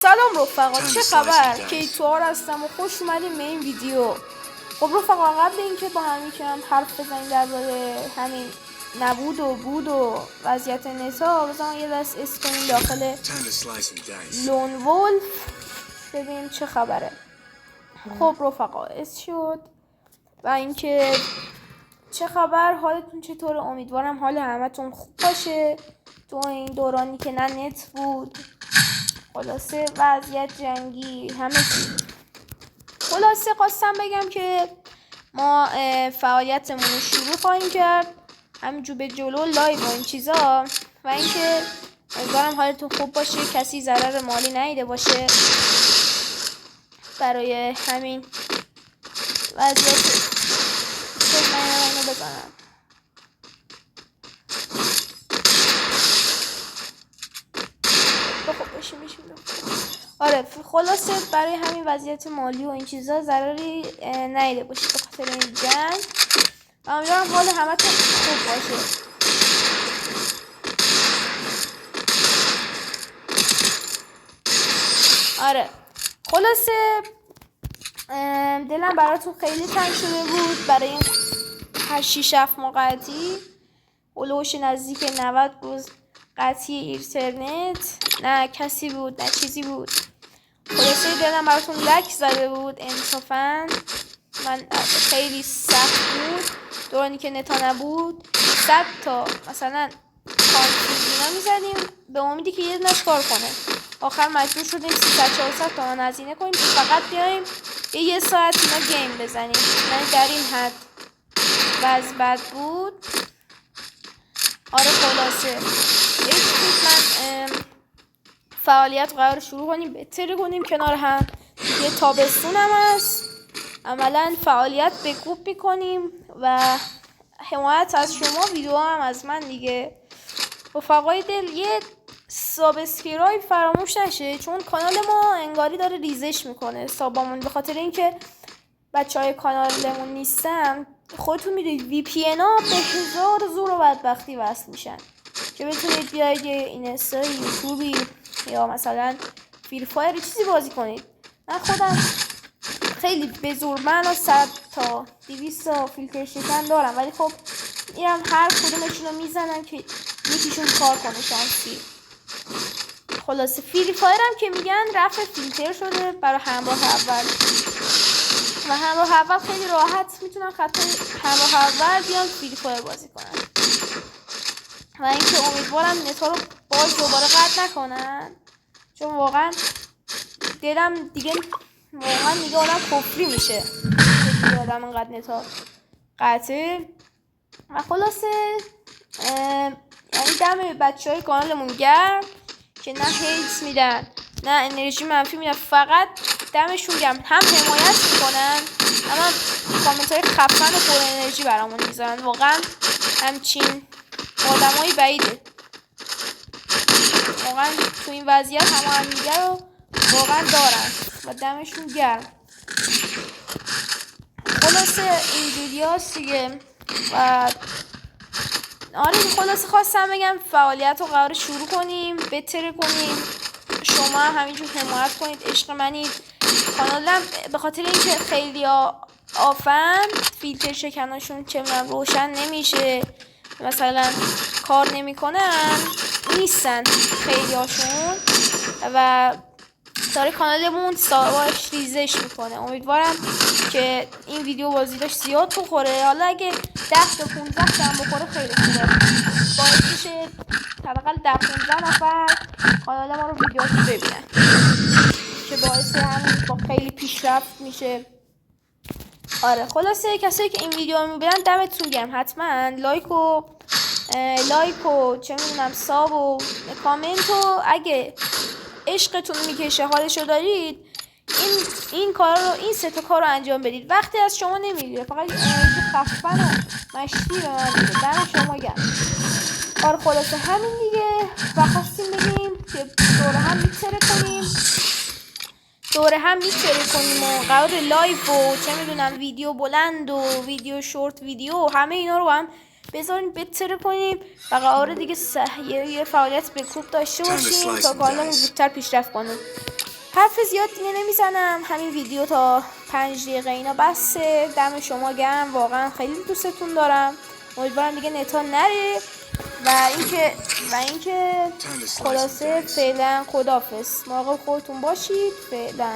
سلام رفقا، چه خبر؟ کیتوار هستم و خوش اومدیم به این ویدیو. خب رفقا، قبل اینکه با هم یکم حرف بزنیم درباره همین نبود و بود و وضعیت نتا، بذارم یه دست اس کنیم داخل لون ولف ببینیم چه خبره. خب رفقا، اس شد و اینکه چه خبر، حالتون چطوره؟ امیدوارم حال همتون خوب باشه تو این دورانی که نه نت بود، خلاصه وضعیت جنگی همه چی. خلاصه خواستم بگم که ما فعالیتمون رو شروع خواهیم کرد همینجور به جلو، لایو و این چیزا، و اینکه امیدوارم حالتون خوب باشه، کسی ضرر مالی ندیده باشه برای همین وضعیت. من اینو بزنم. خب بشیم. آره خلاصه برای همین وضعیت مالی و این چیزا ضرری ندیده باشید به خاطر این جنگ. امیدوارم حال همتون خوب باشه. آره خلاصه دلم براتون خیلی تنگ شده بود برای این 8-7 ماه قطعی، اولوش نزدیک 90 روز قطعی اینترنت، نه کسی بود نه چیزی بود. خلاصه دلم براتون لک زده بود انصافا. من خیلی سخت بود دورانی که نتا نبود، 100 تا مثلا کانترینا میزدیم به امیدی که یه دونش کار کنه. آخر مجبور شدیم 300-400 تومن هزینه کنیم که فقط بیایم یه ساعت اینا گیم بزنیم. یعنی در این حد وضع بد بود. آره خلاصه من فعالیت قرار شروع کنیم، بهتر کنیم کنار هم. یه تابستون هم هست، عملا فعالیت به گروپ میکنیم و حمایت از شما، ویدیو هم از من دیگه. رفقای دل، یه سابسکرایب فراموش نشه، چون کانال ما انگاری داره ریزش میکنه سابامون، به خاطر اینکه بچهای کانالمون نیستن. خودتون میدونید وی پی ان ها به هزار زور و بدبختی وصل میشن که بتونید بیاید اینستا یوتیوبی یا مثلا فری فایر چیزی بازی کنید. من خودم خیلی به زور، من 100 تا 200 تا فیلتر شکن دارم، ولی خب میرم هر کدومشون رو میزنم که یکیشون کار کنه شانسی. خلاصه فری فایر هم که میگن رفع فیلتر شده برای همراه اول و همراه اول خیلی راحت میتونن خط همراه اول بیان فری فایر بازی کنن. و اینکه امیدوارم نتا رو باز دوباره قطع نکنن، چون واقعا دلم دیگه آدم کفری میشه که آدم انقدر نتا قطعه. و خلاصه یعنی دم بچه های کانالمون گرم که نه هیت میدن نه انرژی منفی میدن، فقط دمشون گرم، هم حمایت میکنن اما کامنت های خفن و پر انرژی برامون میذارن. واقعا همچین آدمایی بعیده، واقعا تو این وضعیت هم دیگه رو واقعا دارن و دمشون گرم. خلاصه اینجوری هست دیگه. و آره خلاصه خواستم بگم فعالیت رو قرار شروع کنیم، بهتر کنیم. شما همینجور حمایت کنید، عشق منید. کانالم به خاطر اینکه خیلی آفن فیلتر شکناشون چه من روشن نمیشه، مثلا کار نمیکنن، نیستن خیلی هاشون و داره کانالمون ساواش ریزش میکنه. امیدوارم که این ویدیو بازدیدش زیاد بخوره. حالا اگه 10 تا 15 تا هم بخوره خیلی خوبه، باعث میشه حداقل 10-15 نفر کانال ما رو ویدیوش ببینن که باعث همون با خیلی پیشرفت میشه. آره خلاصه کسایی که این ویدیو رو میبینن دمتون گرم، حتما لایک و چه میدونم ساب و کامنت و اگه عشقتون میکشه حالشو دارید این کار رو، این 3 تا کار رو انجام بدید. وقتی از شما نمیگیره، فقط انرژی خفن و مشتی به من میده. دم شما گرم. آره خلاصه همین دیگه. و خواستیم بگیم که دوره هم میتره کنیم و قرار لایو و چه میدونم ویدیو بلند و ویدیو شورت ویدیو همه اینا رو هم بذارین بهتر کنیم و قراره دیگه یه فعالیت به گروپ داشته باشیم تا کانالمون زودتر پیشرفت کنه. حرف زیاد دیگه نمیزنم، همین ویدیو تا 5 دقیقه اینا بسه. دم شما گرم، واقعا خیلی دوستتون دارم. امیدوارم دیگه نتا نره و اینکه خلاصه فعلا خداحافظ، مراقب خودتون باشید فعلا.